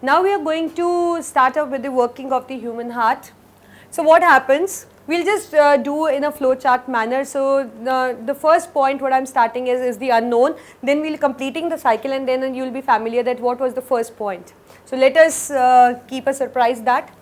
Now we are going to start up with the working of the human heart. So what happens? We'll just do in a flowchart manner. So the first point what I'm starting is the unknown. Then we'll completing the cycle, and then you'll be familiar that what was the first point. So let us keep a surprise that.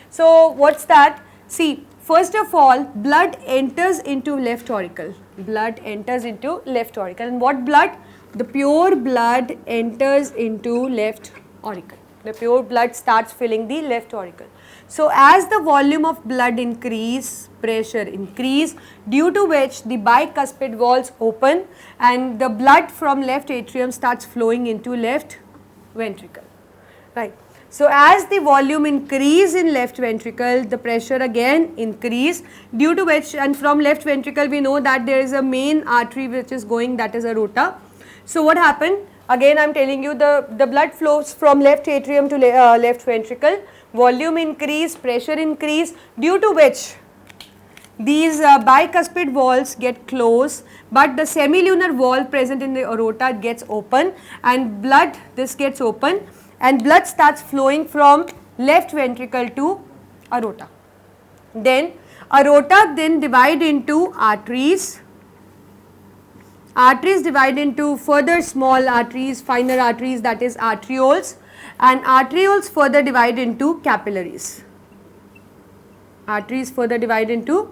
So what's that? See, first of all, blood enters into left auricle. Blood enters into left auricle. And what blood? The pure blood enters into left auricle. The pure blood starts filling the left auricle. So as the volume of blood increase, pressure increase, due to which the bicuspid walls open and the blood from left atrium starts flowing into left ventricle, right. So as the volume increase in left ventricle, the pressure again increase, due to which, and from left ventricle we know that there is a main artery which is going, that is aorta. So what happened? Again I am telling you the blood flows from left atrium to left ventricle, volume increase, pressure increase, due to which these bicuspid walls get closed, but the semilunar wall present in the aorta gets open, and blood, this gets open and blood starts flowing from left ventricle to aorta. Then aorta then divide into arteries. Arteries divide into further small arteries, finer arteries, that is arterioles, and arterioles further divide into capillaries. Arteries further divide into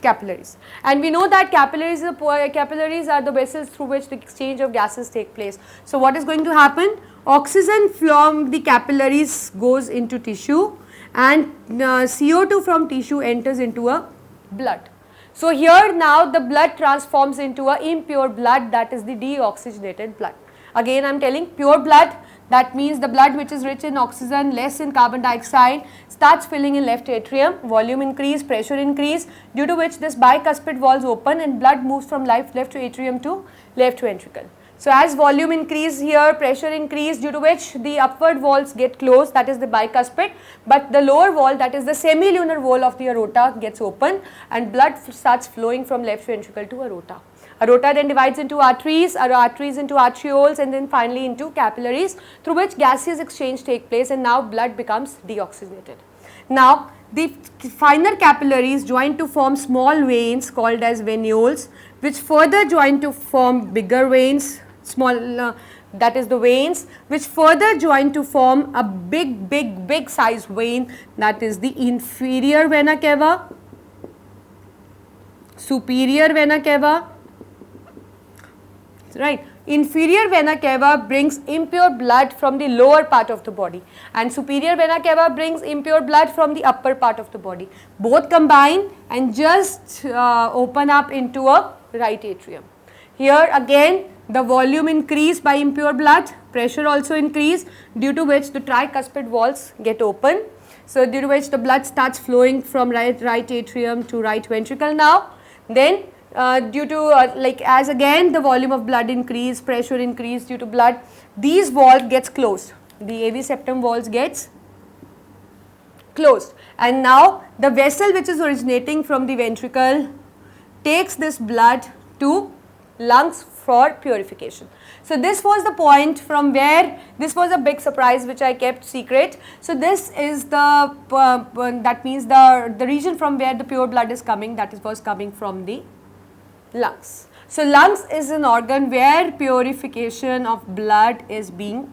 capillaries. And we know that capillaries are the vessels through which the exchange of gases take place. So what is going to happen? Oxygen from the capillaries goes into tissue, and CO2 from tissue enters into a blood. So here now the blood transforms into a impure blood, that is the deoxygenated blood. Again I am telling pure blood, that means the blood which is rich in oxygen, less in carbon dioxide, starts filling in left atrium, volume increase, pressure increase, due to which this bicuspid walls open and blood moves from left atrium to left ventricle. So as volume increase here, pressure increase, due to which the upward walls get closed, that is the bicuspid, but the lower wall, that is the semilunar wall of the aorta, gets open and blood starts flowing from left ventricle to aorta. Aorta then divides into arteries, arteries into arterioles, and then finally into capillaries, through which gaseous exchange take place, and now blood becomes deoxygenated. Now the finer capillaries join to form small veins called as venules, which further join to form bigger veins, that is the veins, which further join to form a big size vein, that is the inferior vena cava, superior vena cava, right. Inferior vena cava brings impure blood from the lower part of the body, and superior vena cava brings impure blood from the upper part of the body. Both combine and just open up into a right atrium. Here again the volume increase by impure blood, pressure also increase, due to which the tricuspid walls get open. So due to which the blood starts flowing from right atrium to right ventricle now. Then due to as again the volume of blood increase, pressure increase due to blood, these walls gets closed, the AV septum walls gets closed, and now the vessel which is originating from the ventricle takes this blood to lungs for purification. So this was the point from where this was a big surprise which I kept secret. So this is the that means the region from where the pure blood is coming, that was coming from the lungs. So lungs is an organ where purification of blood is being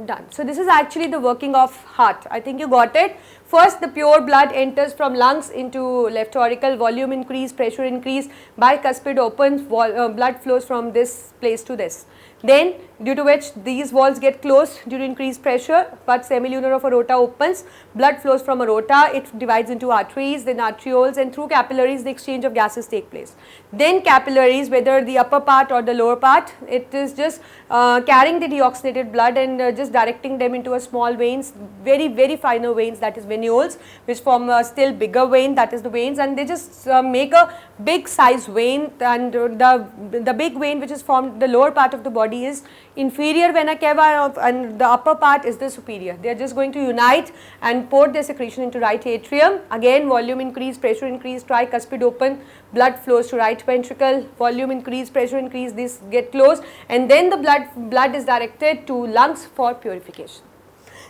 done. So this is actually the working of heart. I think you got it. First the pure blood enters from lungs into left auricle, volume increase, pressure increase, bicuspid opens, blood flows from this place to this. Then due to which these walls get closed due to increased pressure, but semilunar of aorta opens, blood flows from aorta, it divides into arteries, then arterioles, and through capillaries the exchange of gases take place. Then capillaries, whether the upper part or the lower part, it is just carrying the deoxygenated blood and just directing them into a small veins, very finer veins, that is venules, which form a still bigger vein, that is the veins, and they just make a big size vein, and the big vein which is formed the lower part of the body is inferior vena cava, and the upper part is the superior. They are just going to unite and pour their secretion into right atrium. Again volume increase, pressure increase, tricuspid open, blood flows to right ventricle, volume increase, pressure increase, this get closed, and then the blood is directed to lungs for purification.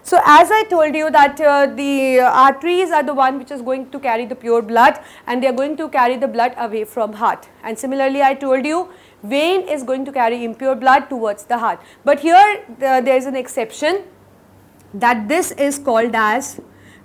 So as I told you that the arteries are the one which is going to carry the pure blood, and they are going to carry the blood away from heart. And similarly I told you vein is going to carry impure blood towards the heart. But here there is an exception, that this is called as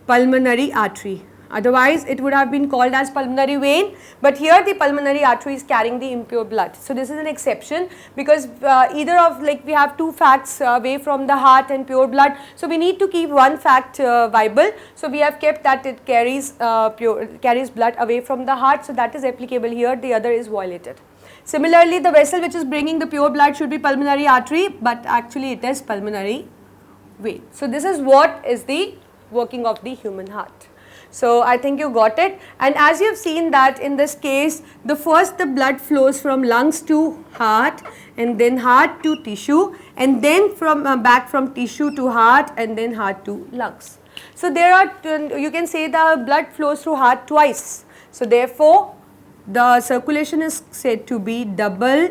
pulmonary artery. Otherwise it would have been called as pulmonary vein, but here the pulmonary artery is carrying the impure blood. So this is an exception, because either of, like, we have two facts away from the heart and pure blood. So we need to keep one fact viable. So we have kept that it carries blood away from the heart. So that is applicable here, the other is violated. Similarly, the vessel which is bringing the pure blood should be pulmonary artery, but actually it is pulmonary vein. So this is what is the working of the human heart. So I think you got it, and as you have seen that in this case, the blood flows from lungs to heart, and then heart to tissue, and then from back from tissue to heart, and then heart to lungs. So there are, you can say the blood flows through heart twice. So therefore the circulation is said to be double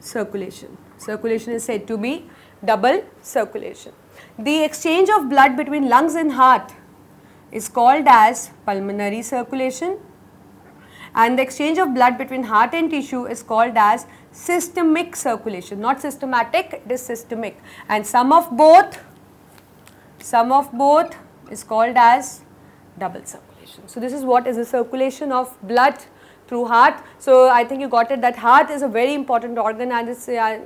circulation. Circulation is said to be double circulation. The exchange of blood between lungs and heart is called as pulmonary circulation, and the exchange of blood between heart and tissue is called as systemic circulation. Not systematic, it is systemic, and sum of both is called as double circulation. So this is what is the circulation of blood through heart. So I think you got it, that heart is a very important organ, and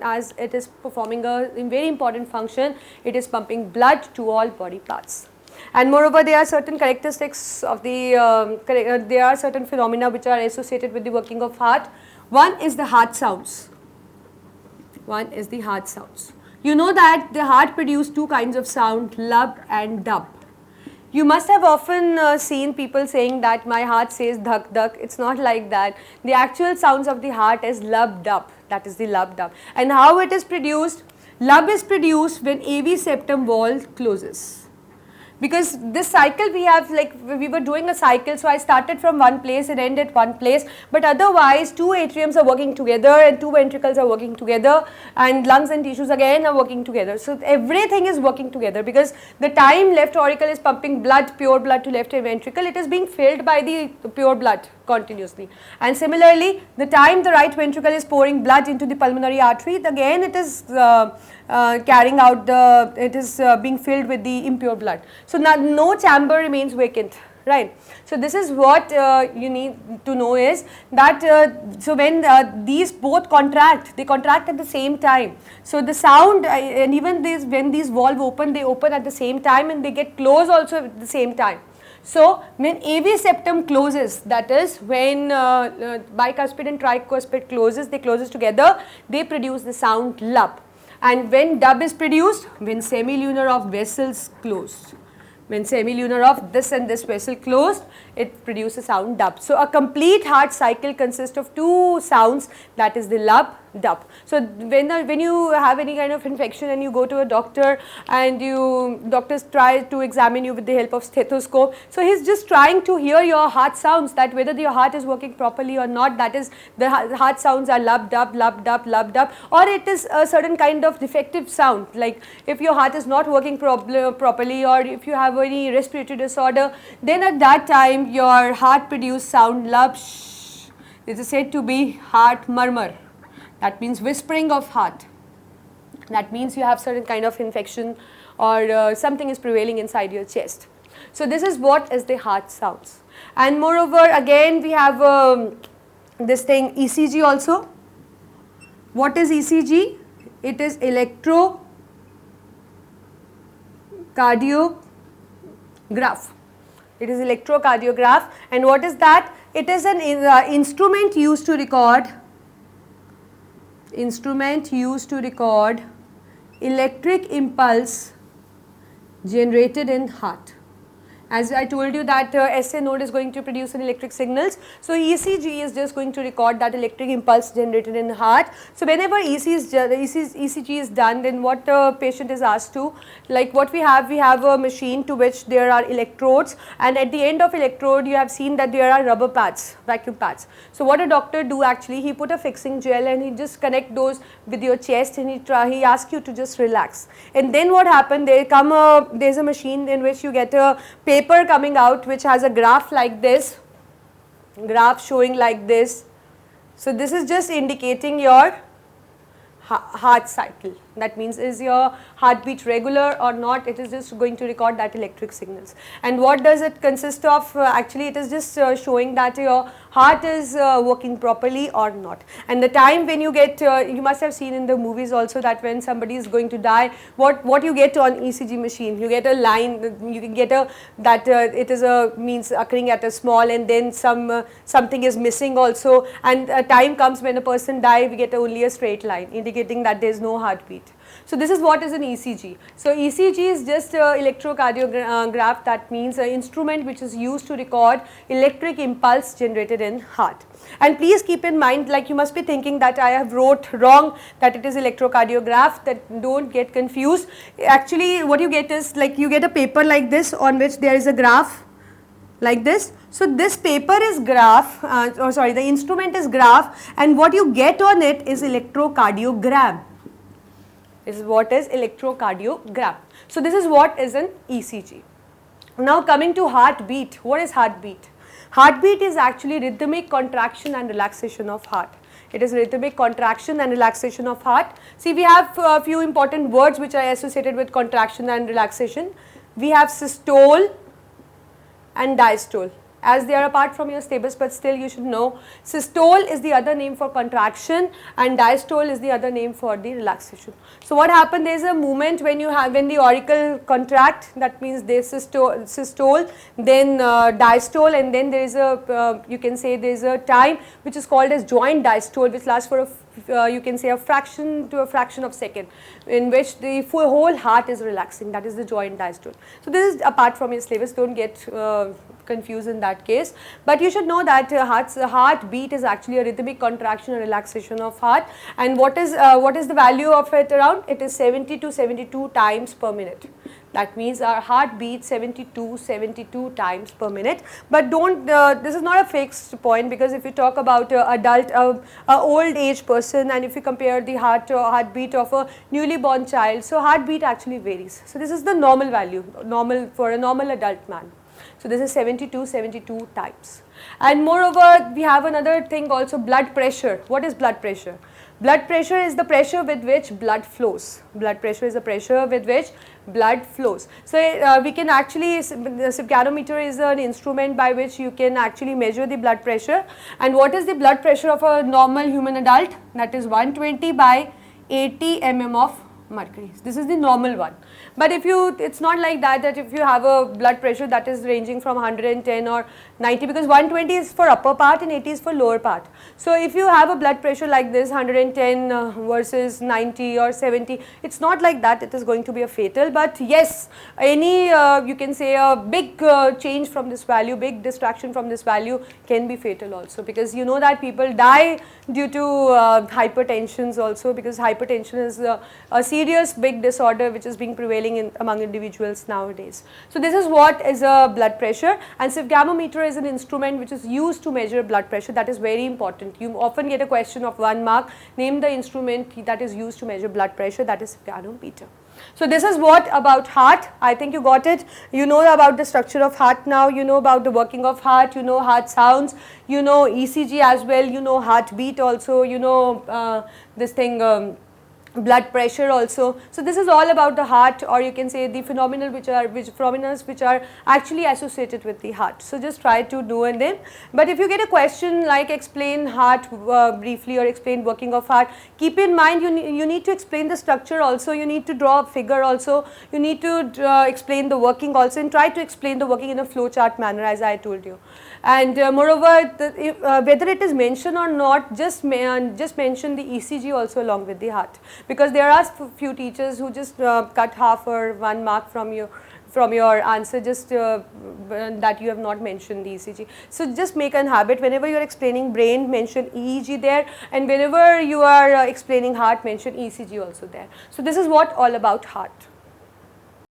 as it is performing a very important function, it is pumping blood to all body parts. And moreover, there are certain characteristics of the, there are certain phenomena which are associated with the working of heart. One is the heart sounds. You know that the heart produces two kinds of sound, lub and dub. You must have often seen people saying that my heart says dhak dhak. It's not like that. The actual sounds of the heart is lub dub. That is the lub dub. And how it is produced? Lub is produced when AV septum wall closes. Because this cycle we have, like we were doing a cycle, so I started from one place and end at one place, but otherwise two atriums are working together and two ventricles are working together, and lungs and tissues again are working together. So everything is working together, because the time left auricle is pumping blood, pure blood to left ventricle, it is being filled by the pure blood continuously. And similarly, the time the right ventricle is pouring blood into the pulmonary artery, again it is carrying out the, it is being filled with the impure blood. So now no chamber remains vacant, right? So this is what you need to know is that so when these both contract, they contract at the same time. So the sound and even this, when these valves open, they open at the same time and they get closed also at the same time. So when AV septum closes, that is when bicuspid and tricuspid closes, they closes together, they produce the sound lub. And when dub is produced, when semilunar of vessels closed. When semilunar of this and this vessel closed, it produces sound dub. So a complete heart cycle consists of two sounds, that is the lub, dub. So when you have any kind of infection and you go to a doctor and doctors try to examine you with the help of stethoscope, so he's just trying to hear your heart sounds, that whether your heart is working properly or not, that is the heart sounds are lub dub, lub dub, lub dub, or it is a certain kind of defective sound, like if your heart is not working properly, or if you have any respiratory disorder, then at that time your heart produce sound lub shh. This is said to be heart murmur. That means whispering of heart. That means you have certain kind of infection or something is prevailing inside your chest. So this is what is the heart sounds. And moreover, again we have this thing ECG also. What is ECG? It is electrocardiograph. It is electrocardiograph, and what is that? It is an instrument used to record electric impulse generated in heart, As I told you that SA node is going to produce an electric signals. So ECG is just going to record that electric impulse generated in the heart. So whenever ECG is done, then what the patient is asked to, like what we have a machine to which there are electrodes, and at the end of electrode you have seen that there are rubber pads, vacuum pads. So what a doctor do actually, he put a fixing gel and he just connect those with your chest, and he asks you to just relax. And then what happened, there's a machine in which you get a paper coming out which has a graph like this, graph showing like this. So this is just indicating your heart cycle. That means is your heartbeat regular or not, it is just going to record that electric signals. And what does it consist of? Actually it is just showing that your heart is working properly or not. And the time when you get, you must have seen in the movies also that when somebody is going to die, what you get on ECG machine, you get a line, you can get a, that it is a means occurring at a small, and then something is missing also, and a time comes when a person dies, we get only a straight line indicating that there is no heartbeat. So this is what is an ECG. So ECG is just electrocardiograph, that means an instrument which is used to record electric impulse generated in heart. And please keep in mind, like you must be thinking that I have wrote wrong, that it is electrocardiograph, that don't get confused. Actually what you get is, like you get a paper like this on which there is a graph like this. So this paper is graph, the instrument is graph, and what you get on it is electrocardiogram. Is what is electrocardiogram. So this is what is an ECG. Now coming to heartbeat. What is heartbeat? Heartbeat is actually rhythmic contraction and relaxation of heart. It is rhythmic contraction and relaxation of heart. See, we have a few important words which are associated with contraction and relaxation. We have systole and diastole. As they are apart from your syllabus, but still you should know, systole is the other name for contraction and diastole is the other name for the relaxation. So what happened, there is a movement when the auricle contract, that means there is systole, then diastole, and then there is a, you can say there is a time which is called as joint diastole, which lasts for you can say a fraction to a fraction of second, in which the whole heart is relaxing, that is the joint diastole. So this is apart from your syllabus, don't get confused in that case, but you should know that heartbeat is actually a rhythmic contraction and relaxation of heart. And what is the value of it around? It is 70 to 72 times per minute. That means our heart beats 72 times per minute. But don't, this is not a fixed point, because if you talk about adult, old age person, and if you compare the heartbeat of a newly born child, so heartbeat actually varies. So this is the normal value, normal for a normal adult man. So this is 72 times. And moreover, we have another thing also, blood pressure. What is blood pressure? Blood pressure is the pressure with which blood flows. Blood pressure is the pressure with which blood flows. So we can actually, the sphygmomanometer is an instrument by which you can actually measure the blood pressure. And what is the blood pressure of a normal human adult? That is 120 by 80 mm of mercury. This is the normal one. But if you, it's not like that, that if you have a blood pressure that is ranging from 110 or 90, because 120 is for upper part and 80 is for lower part. So if you have a blood pressure like this, 110 versus 90 or 70, it's not like that it is going to be a fatal. But yes, any you can say a big change from this value, big distraction from this value can be fatal also, because you know that people die due to hypertensions also, because hypertension is a serious big disorder which is being prevailing among individuals nowadays. So this is what is a blood pressure, and sphygmomanometer is an instrument which is used to measure blood pressure. That is very important. You often get a question of 1 mark, name the instrument that is used to measure blood pressure, that is sphygmomanometer. So this is what about heart. I think you got it. You know about the structure of heart now, you know about the working of heart, you know heart sounds, you know ECG as well, you know heartbeat also, you know this thing, blood pressure also. So this is all about the heart, or you can say the phenomena which are actually associated with the heart. So just try to do them. But if you get a question like explain heart briefly or explain working of heart, keep in mind you need to explain the structure also, you need to draw a figure also, you need to explain the working also, and try to explain the working in a flow chart manner as I told you. And moreover, whether it is mentioned or not, just mention the ECG also along with the heart, because there are few teachers who just cut half or 1 mark from from your answer, just that you have not mentioned the ECG. So just make a habit, whenever you are explaining brain, mention EEG there, and whenever you are explaining heart, mention ECG also there. So this is what all about heart.